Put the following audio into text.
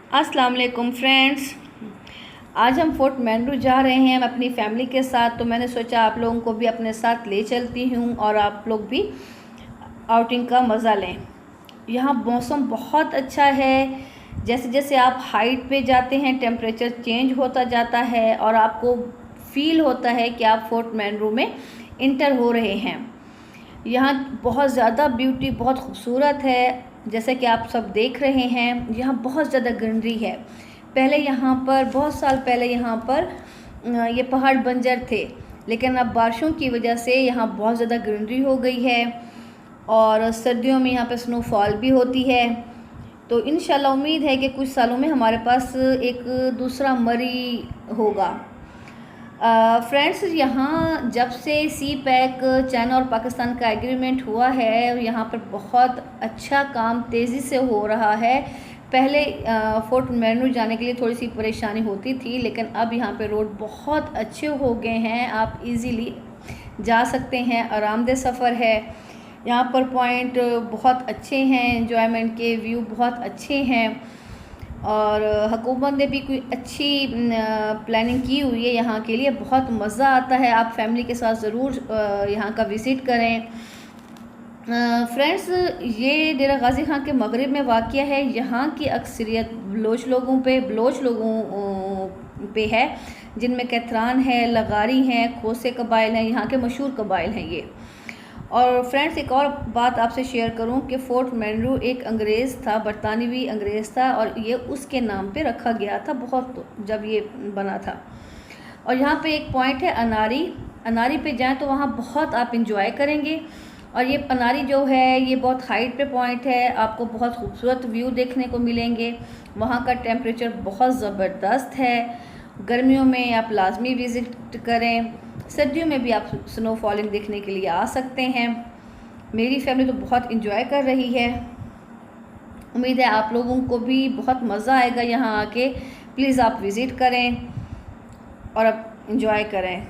अस्सलाम वालेकुम फ्रेंड्स। आज हम फोर्ट मैनरू जा रहे हैं अपनी फैमिली के साथ, तो मैंने सोचा आप लोगों को भी अपने साथ ले चलती हूँ और आप लोग भी आउटिंग का मज़ा लें। यहाँ मौसम बहुत अच्छा है। जैसे जैसे आप हाइट पे जाते हैं टेम्परेचर चेंज होता जाता है और आपको फील होता है कि आप फोर्ट मैनरू में इंटर हो रहे हैं। यहाँ बहुत ज़्यादा ब्यूटी, बहुत खूबसूरत है। जैसे कि आप सब देख रहे हैं, यहाँ बहुत ज़्यादा ग्रीनरी है। पहले यहाँ पर बहुत साल पहले यहाँ पर ये पहाड़ बंजर थे, लेकिन अब बारिशों की वजह से यहाँ बहुत ज़्यादा ग्रीनरी हो गई है और सर्दियों में यहाँ पर स्नोफॉल भी होती है। तो इंशाल्लाह उम्मीद है कि कुछ सालों में हमारे पास एक दूसरा मरी होगा। फ्रेंड्स, यहाँ जब से सी पैक चाइना और पाकिस्तान का एग्रीमेंट हुआ है, यहाँ पर बहुत अच्छा काम तेज़ी से हो रहा है। पहले फोर्ट मैनरू जाने के लिए थोड़ी सी परेशानी होती थी, लेकिन अब यहाँ पे रोड बहुत अच्छे हो गए हैं। आप इजीली जा सकते हैं, आरामदेह सफ़र है। यहाँ पर पॉइंट बहुत अच्छे हैं, एंजॉयमेंट के व्यू बहुत अच्छे हैं और हुकूमत ने भी कोई अच्छी प्लानिंग की हुई है यहाँ के लिए। बहुत मज़ा आता है। आप फैमिली के साथ ज़रूर यहाँ का विज़िट करें। फ्रेंड्स, ये डेरा गाज़ी खान के मगरिब में वाक़या है। यहाँ की अक्सरियत बलोच लोगों पे है, जिनमें कैथरान है, लगारी हैं, खोसे कबाइल हैं। यहाँ के मशहूर कबाइल हैं ये। और फ्रेंड्स, एक और बात आपसे शेयर करूं कि फोर्ट मैनरू एक अंग्रेज़ था, बरतानवी अंग्रेज़ था, और ये उसके नाम पे रखा गया था बहुत जब ये बना था। और यहाँ पे एक पॉइंट है अनारी पे जाएं तो वहाँ बहुत आप इंजॉय करेंगे। और ये अनारी जो है ये बहुत हाइट पे पॉइंट है, आपको बहुत खूबसूरत व्यू देखने को मिलेंगे। वहाँ का टेम्परेचर बहुत ज़बरदस्त है। गर्मियों में आप लाजमी विज़िट करें, सर्दियों में भी आप स्नो फॉलिंग देखने के लिए आ सकते हैं। मेरी फैमिली तो बहुत इंजॉय कर रही है। उम्मीद है आप लोगों को भी बहुत मज़ा आएगा यहाँ आके। प्लीज़ आप विज़िट करें और आप इंजॉय करें।